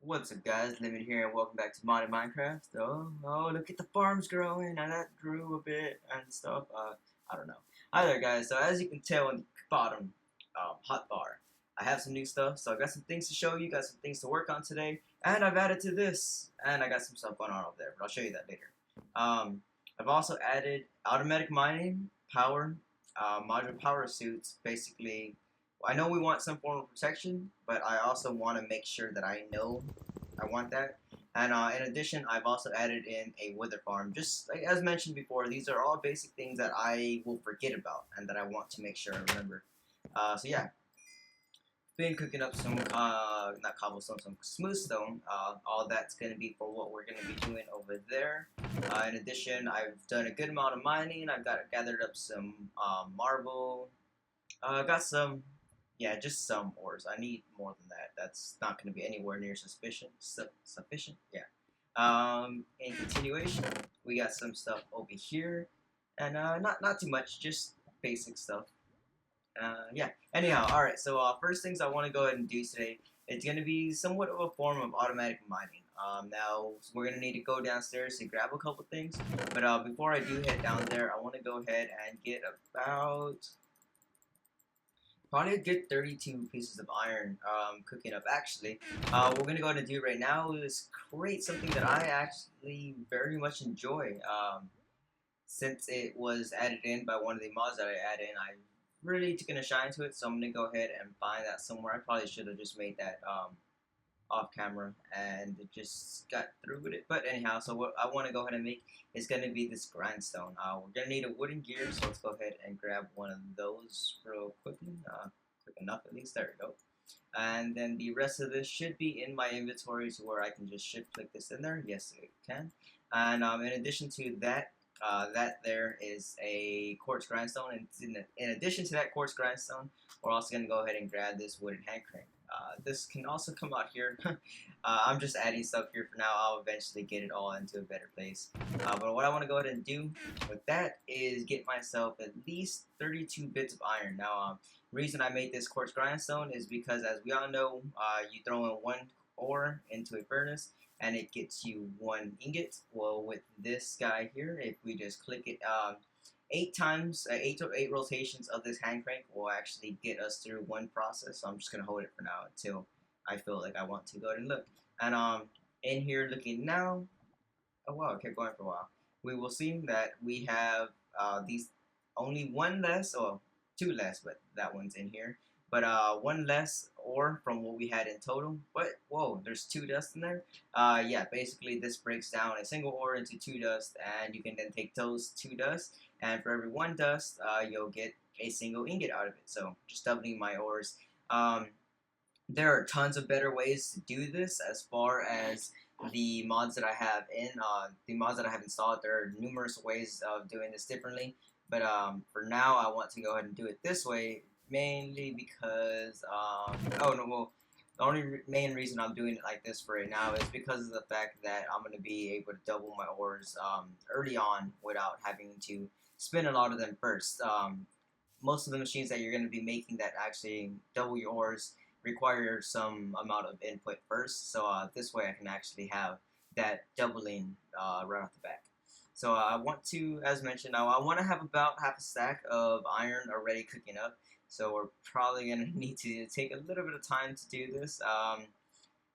What's up, guys? Limit here, and welcome back to Modded Minecraft. Oh, look at the farms growing, and that grew a bit and stuff. I don't know. Hi there, guys. So as you can tell on the bottom hotbar, I have some new stuff. So I got some things to show you, got some things to work on today, and I've added to this, and I got some stuff going on over there, but I'll show you that later. I've also added automatic mining, power, modular power suits, basically. I know we want some form of protection, but I also want to make sure that I know I want that. And in addition, I've also added in a wither farm. Just like, as mentioned before, these are all basic things that I will forget about and that I want to make sure I remember. So yeah, been cooking up some, not cobblestone, some smooth stone. All that's going to be for what we're going to be doing over there. In addition, I've done a good amount of mining. I've gathered up some marble. Got some, yeah, just some ores. I need more than that. That's not going to be anywhere near sufficient. Yeah. In continuation, we got some stuff over here, and not too much, just basic stuff. Yeah. Anyhow, all right. So first things I want to go ahead and do today. It's going to be somewhat of a form of automatic mining. Now we're going to need to go downstairs to grab a couple things, but before I do head down there, I want to go ahead and get about probably a good 32 pieces of iron cooking up. Actually, what we're going to go ahead and do right now is create something that I actually very much enjoy. Since it was added in by one of the mods that I added in, I really took a shine to it, so I'm going to go ahead and find that somewhere. I probably should have just made that off camera and just got through with it. But anyhow, so what I want to go ahead and make is going to be this grindstone. We're going to need a wooden gear, so let's go ahead and grab one of those real quickly. Quick enough at least. There we go. And then the rest of this should be in my inventory to where I can just shift click this in there. Yes, it can. And in addition to that, that there is a quartz grindstone, and in addition to that quartz grindstone, we're also going to go ahead and grab this wooden hand crank. This can also come out here. I'm just adding stuff here for now. I'll eventually get it all into a better place. But what I want to go ahead and do with that is get myself at least 32 bits of iron. Now, reason I made this quartz grindstone is because, as we all know, you throw in one ore into a furnace and it gets you one ingot. Well, with this guy here, if we just click it, 8 rotations of this hand crank will actually get us through one process. So I'm just gonna hold it for now until I feel like I want to go ahead and look. And in here looking now, oh wow, it kept going for a while. We will see that we have these only one less, or two less, but that one's in here. But one less ore from what we had in total. But whoa, there's two dust in there. Yeah, basically this breaks down a single ore into two dust, and you can then take those two dust, and for every one dust, you'll get a single ingot out of it. So just doubling my ores. There are tons of better ways to do this as far as the mods that I have the mods that I have installed. There are numerous ways of doing this differently, but for now I want to go ahead and do it this way, mainly because oh no, well, the only main reason I'm doing it like this for right now is because of the fact that I'm going to be able to double my ores early on without having to spin a lot of them first. Most of the machines that you're going to be making that actually double your ores require some amount of input first. So this way I can actually have that doubling right off the back. So I want to, as mentioned, I want to have about half a stack of iron already cooking up. So we're probably going to need to take a little bit of time to do this.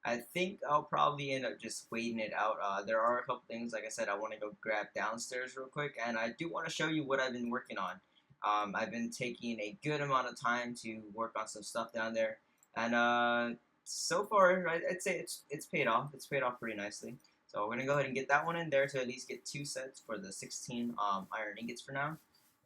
I think I'll probably end up just waiting it out. There are a couple things, like I said, I want to go grab downstairs real quick, and I do want to show you what I've been working on. I've been taking a good amount of time to work on some stuff down there, and so far I'd say it's paid off. It's paid off pretty nicely. So we're gonna go ahead and get that one in there to at least get 2 sets for the 16 iron ingots for now.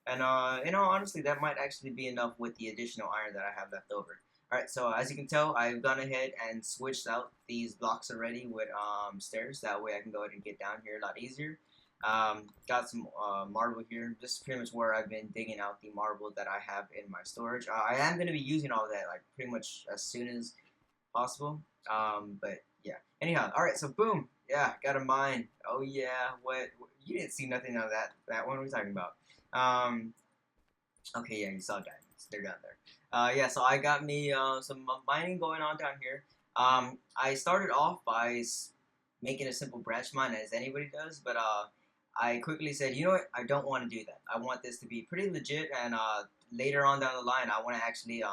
And honestly, that might actually be enough with the additional iron that I have left over. Alright, so as you can tell, I've gone ahead and switched out these blocks already with stairs. That way I can go ahead and get down here a lot easier. Got some marble here. This is pretty much where I've been digging out the marble that I have in my storage. I am going to be using all that like pretty much as soon as possible. But yeah. Anyhow, alright, so boom. Yeah, got a mine. Oh yeah, what? You didn't see nothing of that one. What are we talking about? Okay, yeah, you saw diamonds. They're down there. Yeah, so I got me some mining going on down here. I started off by making a simple branch mine as anybody does, but I quickly said, you know what, I don't want to do that. I want this to be pretty legit, and later on down the line, I want to actually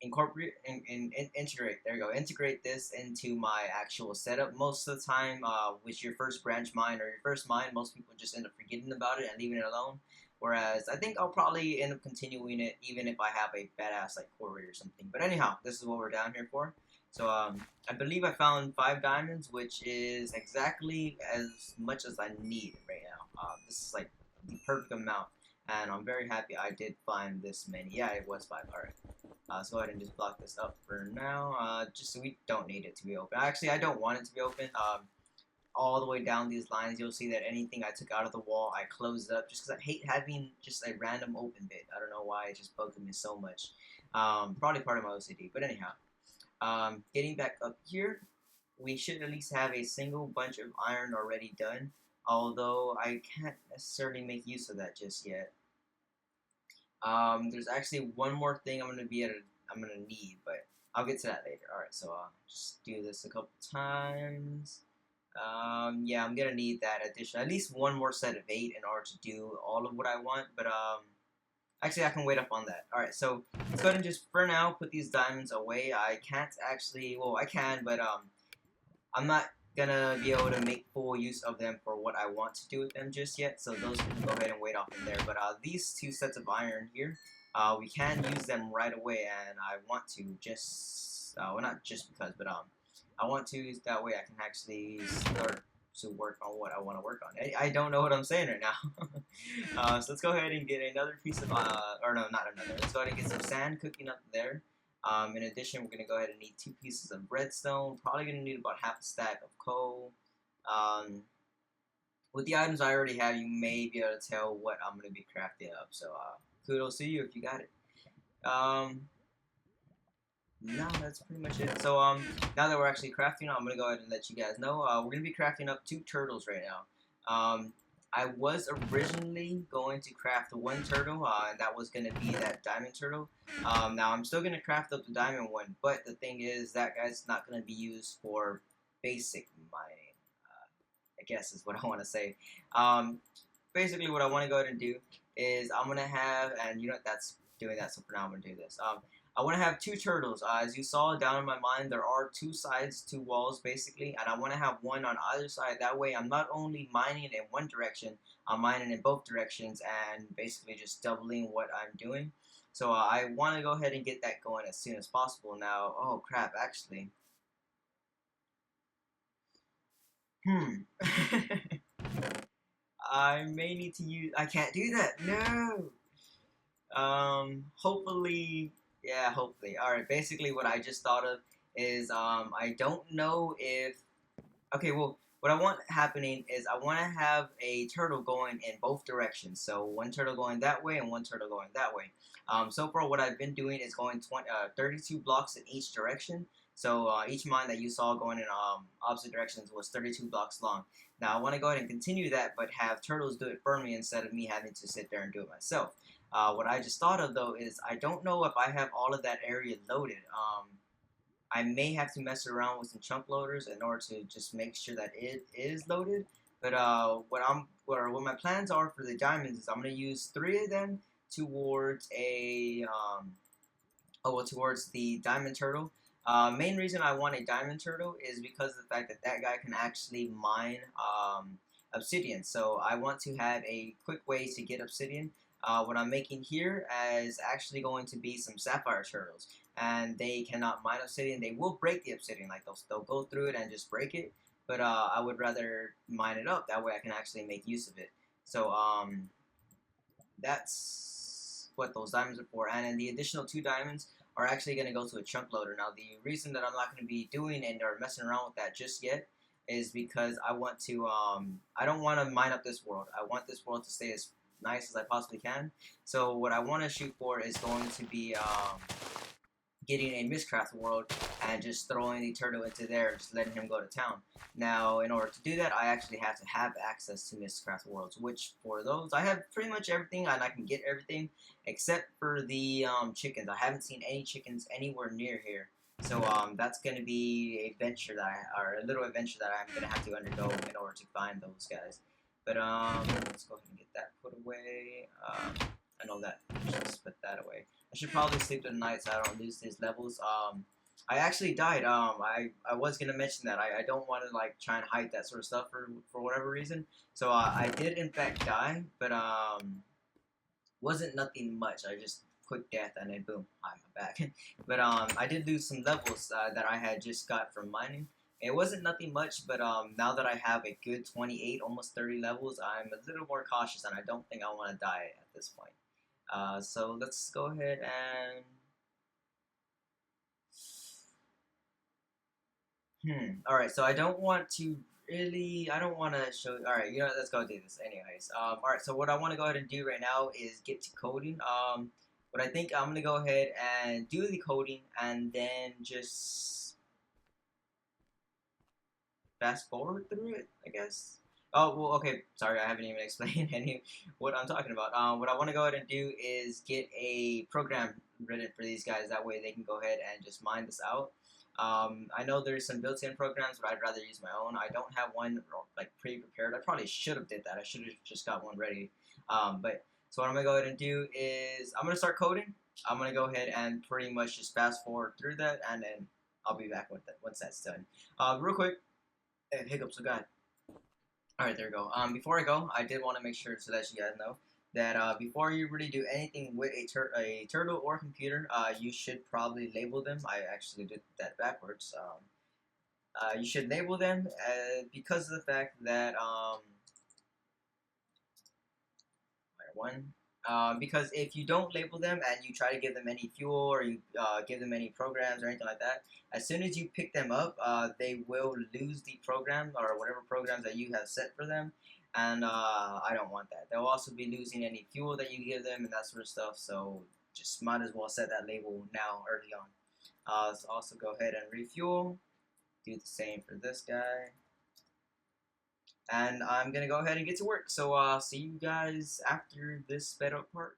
incorporate and integrate. There you go. Integrate this into my actual setup. Most of the time, with your first branch mine or your first mine, most people just end up forgetting about it and leaving it alone. Whereas I think I'll probably end up continuing it even if I have a badass like core rate or something. But anyhow, this is what we're down here for. So I believe I found 5 diamonds, which is exactly as much as I need right now. This is like the perfect amount, and I'm very happy I did find this many. Yeah, it was 5. All right. Let's go ahead and just block this up for now, just so we don't need it to be open. Actually, I don't want it to be open. All the way down these lines, you'll see that anything I took out of the wall, I closed up, just because I hate having just a random open bit. I don't know why, it just bugged me so much. Probably part of my OCD, but anyhow. Getting back up here, we should at least have a single bunch of iron already done, although I can't necessarily make use of that just yet. There's actually one more thing I'm gonna need, but I'll get to that later. All right, so just do this a couple times. Yeah, I'm gonna need that addition, at least one more set of 8 in order to do all of what I want. But actually, I can wait up on that. All right, so let's go ahead and just for now put these diamonds away. I can't actually, well, I can, but I'm not gonna be able to make full use of them for what I want to do with them just yet, so those can go ahead and wait off in there. But these 2 sets of iron here, we can use them right away, and I want to just, well, not just because, but I want to, that way I can actually start to work on what I want to work on. I don't know what I'm saying right now. So let's go ahead and get another piece of, or no, not another. Let's go ahead and get some sand cooking up there. In addition, we're going to go ahead and need 2 pieces of redstone. Probably going to need about half a stack of coal. With the items I already have, you may be able to tell what I'm going to be crafting up. So, kudos to you if you got it. No, that's pretty much it. So, now that we're actually crafting, I'm going to go ahead and let you guys know. We're going to be crafting up 2 turtles right now. I was originally going to craft 1 turtle, and that was going to be that diamond turtle. Now, I'm still going to craft up the diamond one, but the thing is, that guy's not going to be used for basic mining, I guess is what I want to say. Basically, what I want to go ahead and do is I'm going to have, and you know, that's doing that, so for now I'm going to do this. I want to have 2 turtles. As you saw down in my mind, there are 2 sides, 2 walls basically, and I want to have one on either side. That way I'm not only mining in one direction, I'm mining in both directions and basically just doubling what I'm doing. So I want to go ahead and get that going as soon as possible. Now, oh crap, actually. I may need to use, I can't do that, no! Hopefully, yeah, hopefully. All right, basically what I just thought of is, I don't know if, okay, well, what I want happening is I want to have a turtle going in both directions. So 1 turtle going that way and 1 turtle going that way. So far what I've been doing is going 32 blocks in each direction. So each mine that you saw going in opposite directions was 32 blocks long. Now I want to go ahead and continue that, but have turtles do it for me instead of me having to sit there and do it myself. What I just thought of though is I don't know if I have all of that area loaded. I may have to mess around with some chunk loaders in order to just make sure that it is loaded. But what my plans are for the diamonds is I'm gonna use 3 of them towards towards the diamond turtle. Main reason I want a diamond turtle is because of the fact that that guy can actually mine obsidian. So I want to have a quick way to get obsidian. What I'm making here is actually going to be some sapphire turtles, and they cannot mine obsidian. They will break the obsidian, like they'll go through it and just break it. But I would rather mine it up. That way I can actually make use of it. So that's what those diamonds are for. And then the additional 2 diamonds are actually going to go to a chunk loader. Now the reason that I'm not going to be doing and or messing around with that just yet is because I want to I don't want to mine up this world. I want this world to stay as nice as I possibly can. So what I want to shoot for is going to be getting a Mystcraft world and just throwing the turtle into there and just letting him go to town. Now, in order to do that, I actually have to have access to Mystcraft worlds, which for those, I have pretty much everything, and I can get everything except for the chickens. I haven't seen any chickens anywhere near here. So that's gonna be a venture or a little adventure that I'm gonna have to undergo in order to find those guys. But let's go ahead and get that put away. I know that. Just put that away. I should probably sleep tonight so I don't lose these levels. I actually died. I was gonna mention that. I don't want to like try and hide that sort of stuff for whatever reason. So I did in fact die, but wasn't nothing much. I just quick death and then boom, I'm back. But I did lose some levels that I had just got from mining. It wasn't nothing much, but now that I have a good 28, almost 30 levels, I'm a little more cautious, and I don't think I want to die at this point. So let's go ahead and All right, so I don't want to really. I don't want to show. All right, you know, let's go do this anyways. All right, so what I want to go ahead and do right now is get to coding. What I think I'm gonna go ahead and do the coding and then just fast forward through it, I guess. Oh well, okay. Sorry, I haven't even explained any what I'm talking about. What I want to go ahead and do is get a program written for these guys. That way, they can go ahead and just mine this out. I know there's some built-in programs, but I'd rather use my own. I don't have one like pre-prepared. I probably should have did that. I should have just got one ready. But so what I'm gonna go ahead and do is I'm gonna start coding. I'm gonna go ahead and pretty much just fast forward through that, and then I'll be back with that once that's done. Real quick, hiccups, oh god. All right, there we go. Before I go, I did want to make sure to let you guys know that before you really do anything with a turtle or computer, you should probably label them. I actually did that backwards. You should label them because of the fact that one. Because if you don't label them and you try to give them any fuel or you give them any programs or anything like that, as soon as you pick them up, they will lose the program or whatever programs that you have set for them. And I don't want that. They'll also be losing any fuel that you give them and that sort of stuff. So just might as well set that label now early on. Let's also go ahead and refuel. Do the same for this guy. And I'm gonna go ahead and get to work. So see you guys after this sped up part.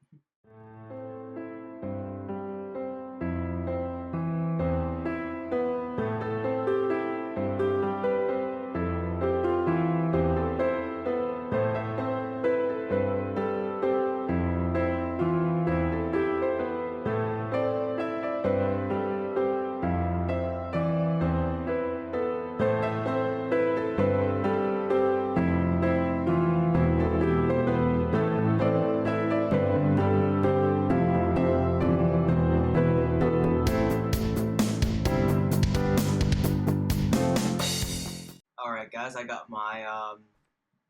All right, guys, I got my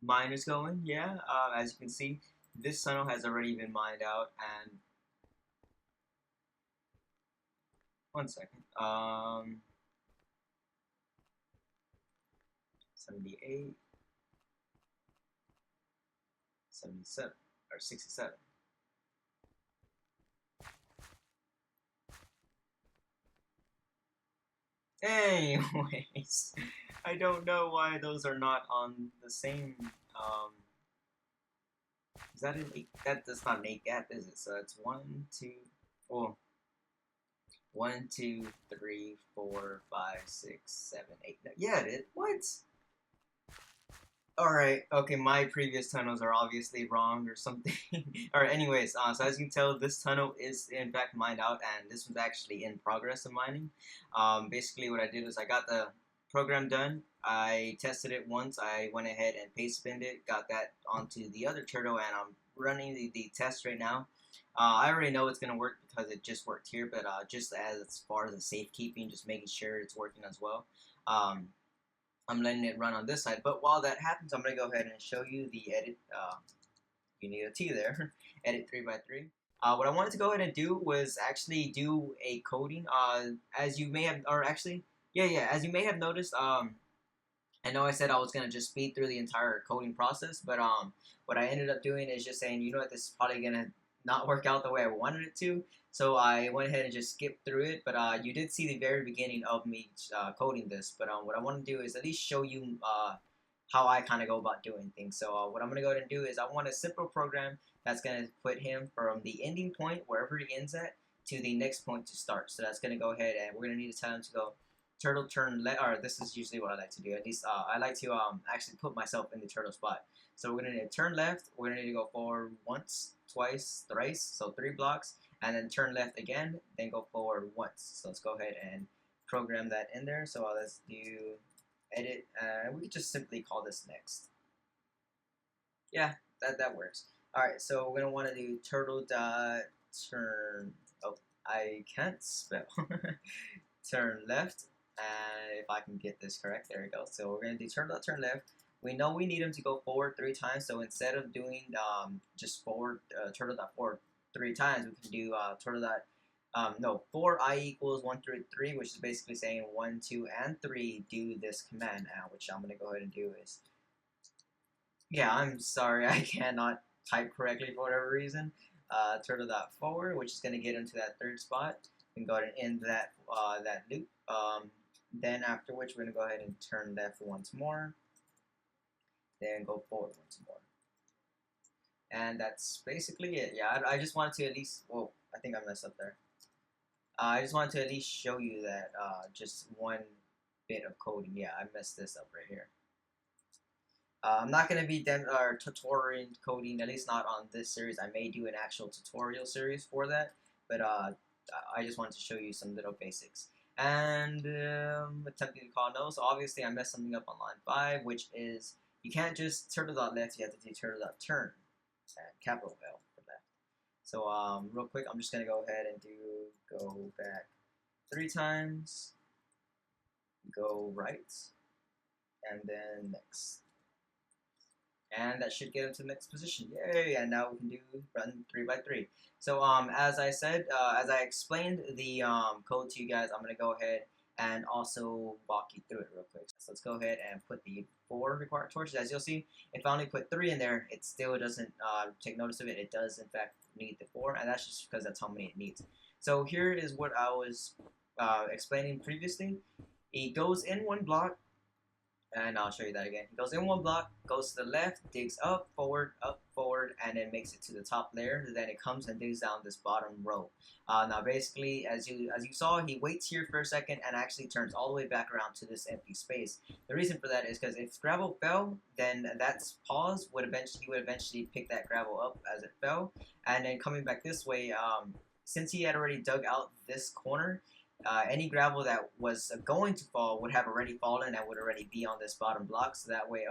miners going. Yeah, as you can see, this tunnel has already been mined out. And one second, 78, 77, or 67. Anyways, I don't know why those are not on the same. Is that an eight? That's not an eight gap, is it? So it's one, two, well, 1, 2, 3, 4, 5, 6, 7, 8. Yeah, it is. What? Alright, okay, my previous tunnels are obviously wrong or something. Alright, anyways, so as you can tell, this tunnel is in fact mined out, and this was actually in progress of mining. Basically what I did was I got the program done, I tested it once, I went ahead and paste spinned it, got that onto the other turtle, and I'm running the test right now. I already know it's going to work because it just worked here, but just as far as the safekeeping, just making sure it's working as well. I'm letting it run on this side. But while that happens, I'm going to go ahead and show you the edit. You need a T there. Edit 3x3. What I wanted to go ahead and do was actually do a coding. As you may have, or actually, yeah, as you may have noticed, I know I said I was going to just speed through the entire coding process, but what I ended up doing is just saying, you know what, this is probably going to not work out the way I wanted it to. So I went ahead and just skipped through it, but you did see the very beginning of me coding this. But what I want to do is at least show you how I kind of go about doing things. So what I'm going to go ahead and do is I want a simple program that's going to put him from the ending point, wherever he ends at, to the next point to start. So that's going to go ahead, and we're going to need to tell him to go turtle turn left. Or this is usually what I like to do. At least I like to actually put myself in the turtle spot. So we're going to need to turn left. We're going to need to go forward once, twice, thrice. So 3 blocks, and then turn left again. Then go forward once. So let's go ahead and program that in there. So let's do edit. We could just simply call this next. Yeah, that works. All right, so we're gonna want to do turtle dot turn. Oh, I can't spell. Turn left, and if I can get this correct, there we go. So we're gonna do turtle dot turn left. We know we need him to go forward 3 times. So instead of doing just forward turtle dot forward 3 times, we can do turtle dot no, for I equals 1 through 3, which is basically saying 1, 2, and 3 do this command now, which I'm gonna go ahead and do is. Yeah, I'm sorry, I cannot type correctly for whatever reason. Turtle dot forward, which is going to get into that 3rd spot. We can go ahead and end that that loop. Then after which we're going to go ahead and turn left once more. Then go forward once more. And that's basically it. Yeah, I just wanted to at least. Whoa, I think I messed up there. I just wanted to at least show you that just one bit of coding. Yeah, I messed this up right here. I'm not going to be tutorial coding, at least not on this series. I may do an actual tutorial series for that, but I just wanted to show you some little basics. And attempting to call no, so obviously I messed something up on line 5, which is you can't just turtle dot left, you have to do turtle dot turn, capital L for left. So real quick, I'm just going to go ahead and go back 3 times, go right, and then next. And that should get him to the next position. Yay! And now we can do run 3 by 3. So as I said, as I explained the code to you guys, I'm gonna go ahead and also walk you through it real quick. So let's go ahead and put the 4 required torches. As you'll see, if I only put 3 in there, it still doesn't take notice of it. It does in fact need the 4, and that's just because that's how many it needs. So here is what I was explaining previously. It goes in 1 block. And I'll show you that again. He goes in 1 block, goes to the left, digs up, forward, and then makes it to the top layer. Then it comes and digs down this bottom row. Now, basically, as you saw, he waits here for a second and actually turns all the way back around to this empty space. The reason for that is because if gravel fell, then that's pause he would eventually pick that gravel up as it fell, and then coming back this way. Since he had already dug out this corner, any gravel that was going to fall would have already fallen and would already be on this bottom block. So that way,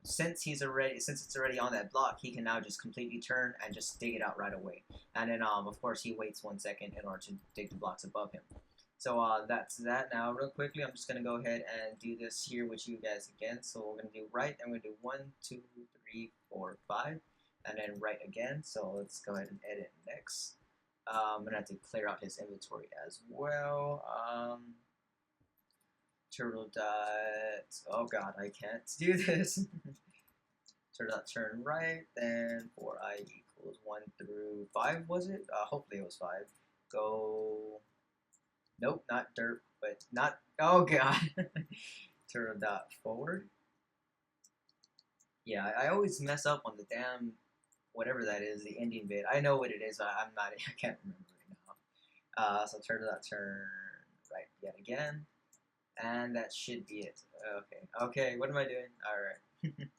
since it's already on that block, he can now just completely turn and just dig it out right away. And then of course he waits 1 second in order to dig the blocks above him. So that's that. Now real quickly, I'm just gonna go ahead and do this here with you guys again. So we're gonna do right, and we're gonna do 1, 2, 3, 4, 5, and then right again. So let's go ahead and edit next. I'm gonna have to clear out his inventory as well. Turtle dot. Oh god, I can't do this. Turtle dot turn right. Then for I equals 1 through 5, was it? Hopefully it was 5. Go. Nope, not dirt, but not. Oh god. Turtle dot forward. Yeah, I always mess up on the damn whatever that is, the ending bit. I know what it is, but I can't remember right now. So turtle dot turn right yet again, and that should be it. Okay, what am I doing? Alright.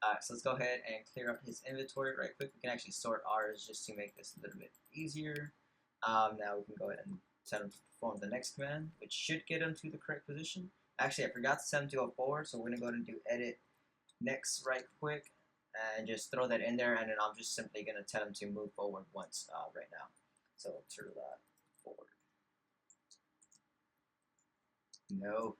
Alright, so let's go ahead and clear up his inventory right quick. We can actually sort ours just to make this a little bit easier. Now we can go ahead and set him to perform the next command, which should get him to the correct position. Actually, I forgot to set him to go forward, so we're going to go ahead and do edit next right quick and just throw that in there, and then I'm just simply going to tell him to move forward once right now. So turtle that forward. No.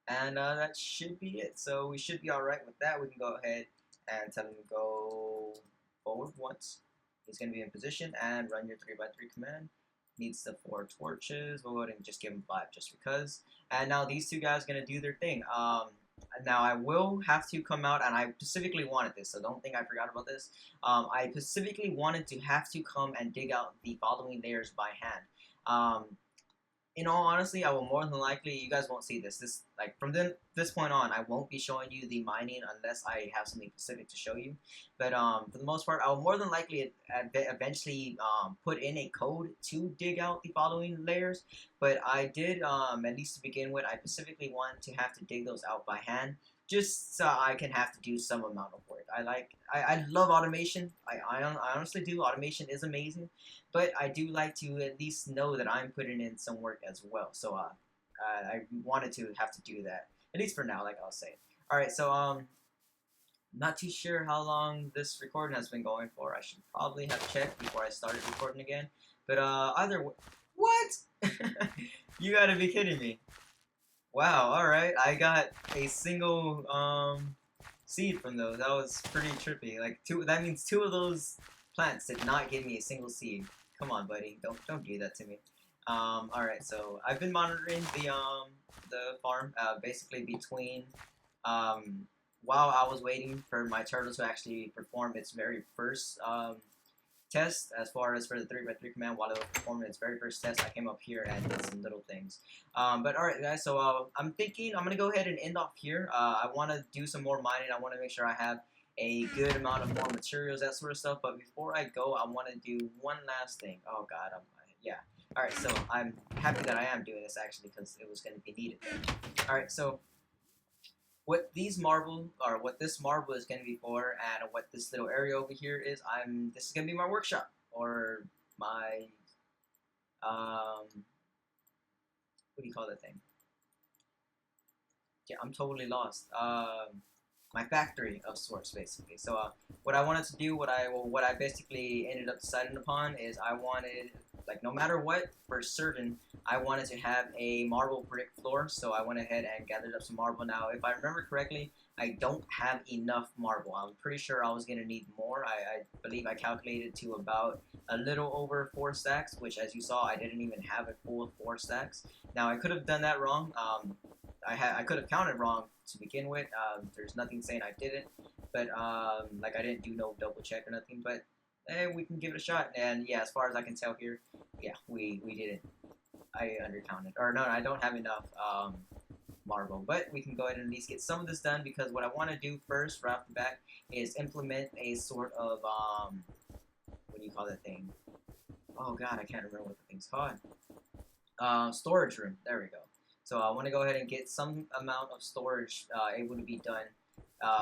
And that should be it. So we should be alright with that. We can go ahead and tell him to go forward once. He's going to be in position and run your 3 by 3 command. Needs the 4 torches. We'll go ahead and just give him 5 just because. And now these 2 guys are going to do their thing. Now I will have to come out, and I specifically wanted this, so don't think I forgot about this. I specifically wanted to have to come and dig out the following layers by hand. in all honesty, I will more than likely, you guys won't see this. Like from this point on, I won't be showing you the mining unless I have something specific to show you. But for the most part, I will more than likely eventually put in a code to dig out the following layers. But I did, at least to begin with, I specifically want to have to dig those out by hand, just so I can have to do some amount of work. I love automation. I honestly do. Automation is amazing, but I do like to at least know that I'm putting in some work as well. So I wanted to have to do that, at least for now, like I was saying. All right, so not too sure how long this recording has been going for. I should probably have checked before I started recording again. But either way, what? You gotta be kidding me! Wow. All right, I got a single seed from those. That was pretty trippy. Like two. That means two of those plants did not give me a single seed. Come on, buddy. Don't do that to me. All right. So I've been monitoring the farm basically between um while I was waiting for my turtle to actually perform its very first test as far as for the 3x3 command. While it was performing its very first test, I came up here and did some little things. But alright guys, so I'm thinking I'm gonna go ahead and end off here. I want to do some more mining. I want to make sure I have a good amount of more materials, that sort of stuff. But before I go, I want to do one last thing. Oh god, yeah. Alright, so I'm happy that I am doing this actually, because it was going to be needed. Alright, so what these marble, or what this marble is going to be for, and what this little area over here is, this is going to be my workshop, or my what do you call that thing? Yeah, I'm totally lost. My factory of sorts, basically. So what I wanted to do, what I basically ended up deciding upon is I wanted, like, no matter what, for certain, I wanted to have a marble brick floor. So I went ahead and gathered up some marble. Now, if I remember correctly, I don't have enough marble. I'm pretty sure I was gonna need more. I believe I calculated to about a little over 4 stacks, which, as you saw, I didn't even have a full 4 stacks. Now I could have done that wrong. I could have counted wrong to begin with. There's nothing saying I didn't, but like I didn't do no double check or nothing. But we can give it a shot. And yeah, as far as I can tell here, yeah, we didn't. I undercounted, or no, I don't have enough marble. But we can go ahead and at least get some of this done, because what I want to do first, right off the bat, is implement a sort of what do you call that thing? Oh god, I can't remember what the thing's called. Storage room. There we go. So I want to go ahead and get some amount of storage able to be done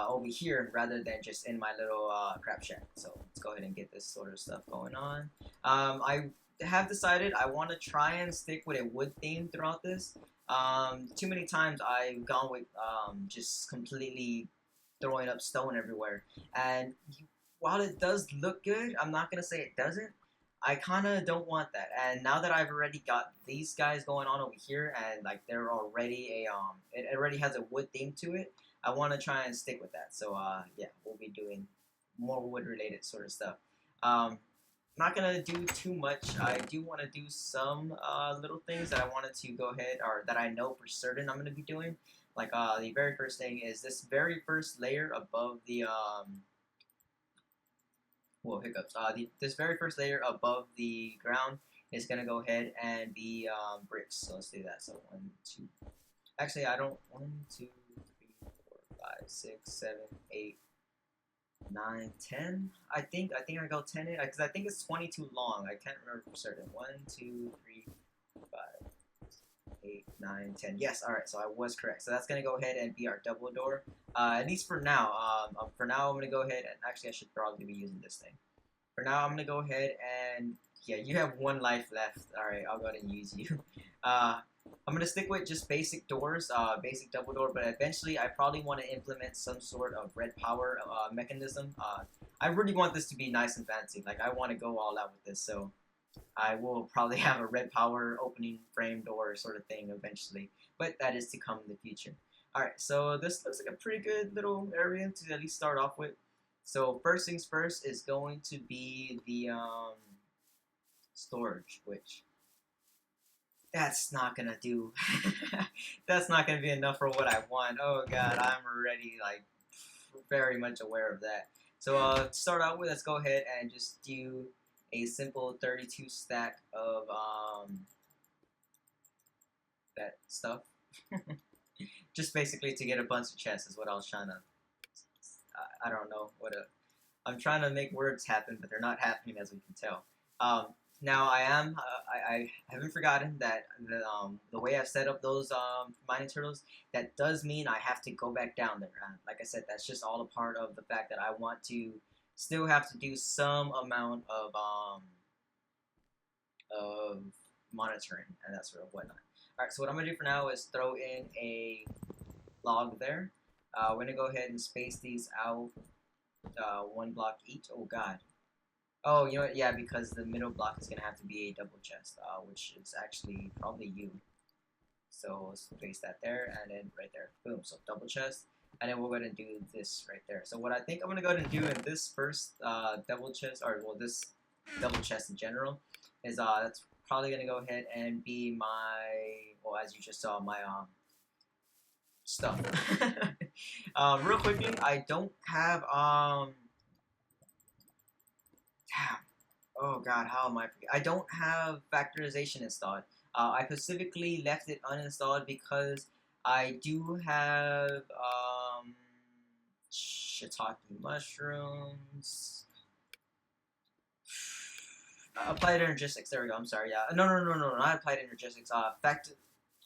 over here, rather than just in my little crap shack. So let's go ahead and get this sort of stuff going on. I have decided I want to try and stick with a wood theme throughout this. Too many times I've gone with just completely throwing up stone everywhere. And while it does look good, I'm not going to say it doesn't. I kind of don't want that. And now that I've already got these guys going on over here, and like they're already it already has a wood theme to it. I want to try and stick with that. So yeah, we'll be doing more wood related sort of stuff. Not gonna do too much. I do want to do some little things that I wanted to go ahead, or that I know for certain I'm gonna be doing. Like the very first thing is this very first layer above the whoa, hiccups. This very first layer above the ground is gonna go ahead and be bricks. So let's do that. So 1, 2. Actually, I don't. 1, 2, 3, 4, 5, 6, 7, 8, 9, 10. I think I go 10 in, because I think it's 22 long. I can't remember for certain. 1, 2, 3, 5, 8, 9, 10. Yes, all right. So I was correct. So that's gonna go ahead and be our double door. At least for now. For now, I'm gonna go ahead and actually I should probably be using this thing. For now, I'm gonna go ahead and yeah, you have 1 life left. All right, I'll go ahead and use you. I'm gonna stick with just basic doors, basic double door. But eventually, I probably want to implement some sort of red power mechanism. I really want this to be nice and fancy. Like I want to go all out with this. So I will probably have a red power opening frame door sort of thing eventually, but that is to come in the future. Alright, so this looks like a pretty good little area to at least start off with. So first things first is going to be the storage, which that's not gonna do. That's not gonna be enough for what I want. Oh god, I'm already like very much aware of that. So to start out with, let's go ahead and just do a simple 32 stack of that stuff. Just basically to get a bunch of chests is what I was trying to. I don't know what a. I'm trying to make words happen, but they're not happening as we can tell. Um, Now I am. I haven't forgotten that the way I've set up those mining turtles, that does mean I have to go back down there. Like I said, that's just all a part of the fact that I want to still have to do some amount of monitoring and that sort of whatnot. All right, so what I'm gonna do for now is throw in a log there. We're gonna go ahead and space these out 1 block each. Oh God. Oh, you know what? Yeah, because the middle block is gonna have to be a double chest, which is actually probably you. So let's place that there and then right there. Boom. So double chest. And then we're going to do this right there. So what I think I'm going to go ahead and do in this first double chest, or well, this double chest in general, is that's probably going to go ahead and be my, well, as you just saw, my stuff. Real quickly, I don't have, damn. Oh God, how am I? I don't have factorization installed. I specifically left it uninstalled because I do have shiitake mushrooms. Applied energistics. There we go. I'm sorry. Yeah. No. Not applied energistics.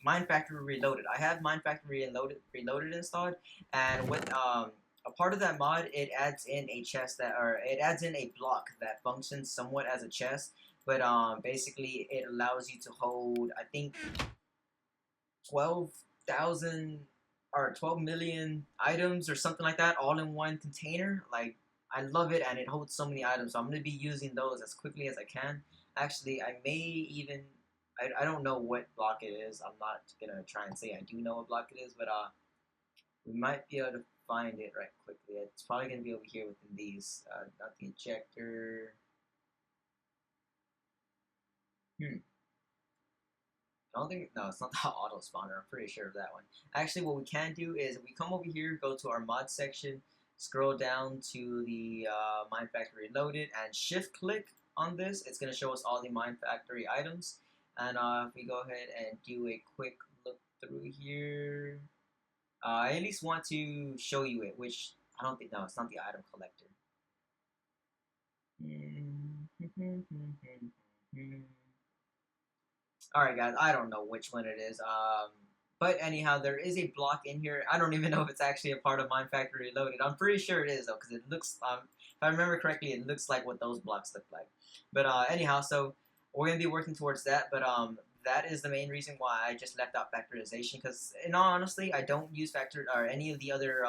Mind Factory Reloaded. I have Mind Factory Reloaded installed, and with a part of that mod, it adds in a chest that, or it adds in a block that functions somewhat as a chest, but basically it allows you to hold, I think, 12,000 or 12 million items or something like that, all in one container. Like, I love it, and it holds so many items. So I'm gonna be using those as quickly as I can. Actually, I may even. I don't know what block it is. I'm not gonna try and say I do know what block it is, but we might be able to find it right quickly. It's probably going to be over here within these. Not the ejector. I don't think, no, it's not the auto spawner. I'm pretty sure of that one. Actually, what we can do is we come over here, go to our mod section, scroll down to the Mind Factory Loaded, and shift click on this. It's going to show us all the Mind Factory items. And if we go ahead and do a quick look through here, I at least want to show you it, which I don't think, no, it's not the item collector. Alright guys, I don't know which one it is. But anyhow, there is a block in here. I don't even know if it's actually a part of Mind Factory Reloaded. I'm pretty sure it is though, because it looks, if I remember correctly, it looks like what those blocks look like. But anyhow, so we're gonna be working towards that. But that is the main reason why I just left out factorization. Because in all honesty, I don't use factor or any of the other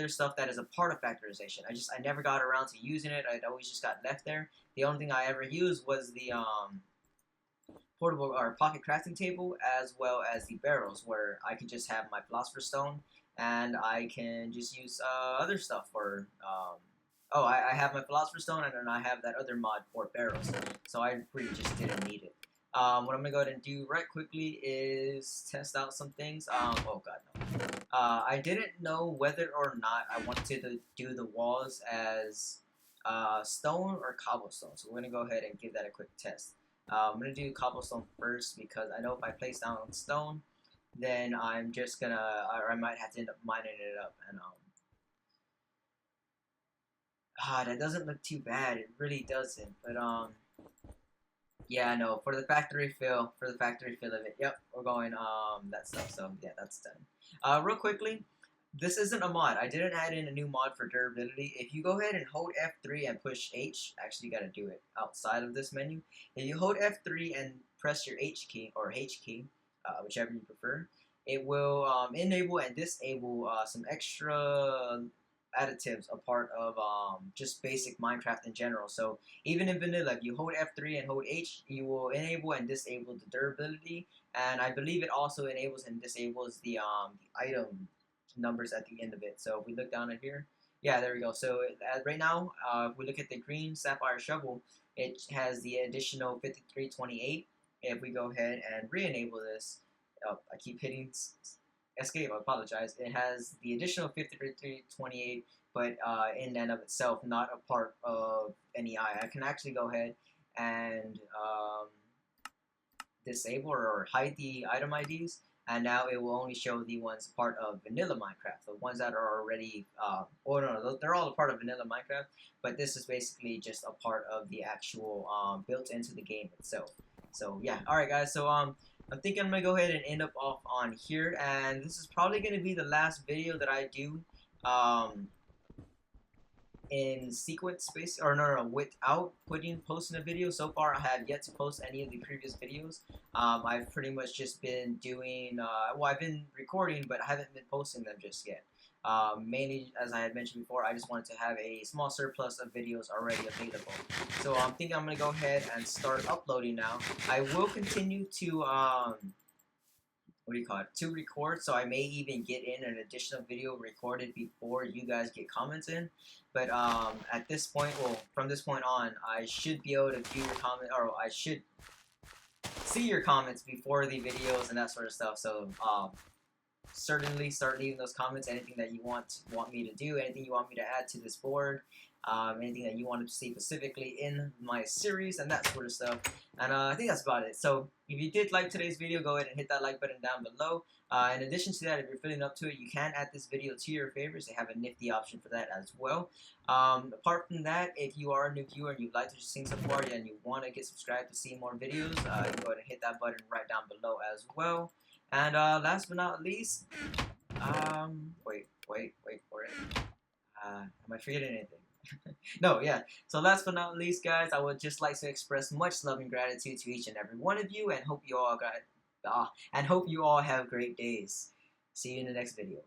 stuff that is a part of factorization. I never got around to using it. It always just got left there. The only thing I ever used was the portable or pocket crafting table, as well as the barrels, where I can just have my philosopher's stone and I can just use other stuff for I have my philosopher's stone, and then I have that other mod for barrels, so I really just didn't need it. What I'm gonna go ahead and do right quickly is test out some things. Oh god, no. I didn't know whether or not I wanted to do the walls as stone or cobblestone, so we're gonna go ahead and give that a quick test. I'm gonna do cobblestone first because I know if I place down stone, then I'm just gonna, or I might have to end up mining it up, and that doesn't look too bad. It really doesn't, but yeah, no, for the factory fill of it. Yep, we're going that stuff. So yeah, that's done. Real quickly, this isn't a mod. I didn't add in a new mod for durability. If you go ahead and hold F3 and push H, actually you gotta do it outside of this menu. If you hold F3 and press your H key or H key, whichever you prefer, it will enable and disable some extra additives, a part of just basic Minecraft in general. So even in vanilla, if you hold F3 and hold H, you will enable and disable the durability, and I believe it also enables and disables the item numbers at the end of it. So if we look down at here, yeah, there we go. So right now, if we look at the green sapphire shovel, it has the additional 5328. If we go ahead and re-enable this, I keep hitting escape, I apologize. It has the additional 5328, but in and of itself, not a part of any eye. I can actually go ahead and disable or hide the item IDs, and now it will only show the ones part of vanilla Minecraft. The ones that are already, oh no, they're all a part of vanilla Minecraft, but this is basically just a part of the actual built into the game itself. So yeah, all right guys. So I think I'm gonna go ahead and end up off on here, and this is probably gonna be the last video that I do in sequence space, or no, without posting a video. So far I have yet to post any of the previous videos. I've pretty much just been doing well, I've been recording, but I haven't been posting them just yet. Mainly, as I had mentioned before, I just wanted to have a small surplus of videos already available. So I'm thinking I'm gonna go ahead and start uploading now. I will continue to what do you call it, to record, so I may even get in an additional video recorded before you guys get comments in. But at this point, well, from this point on, I should be able to view your comment, or I should see your comments before the videos and that sort of stuff. So certainly start leaving those comments, anything that you want me to do, anything you want me to add to this board, anything that you want to see specifically in my series and that sort of stuff. And I think that's about it. So if you did like today's video, go ahead and hit that like button down below. In addition to that, if you're feeling up to it, you can add this video to your favorites. They have a nifty option for that as well. Apart from that, if you are a new viewer and you'd like to just sing some party and you want to get subscribed to see more videos, you go ahead and hit that button right down below as well. And last but not least, wait for it. Am I forgetting anything? No, yeah. So last but not least, guys, I would just like to express much love and gratitude to each and every one of you, and hope you all have great days. See you in the next video.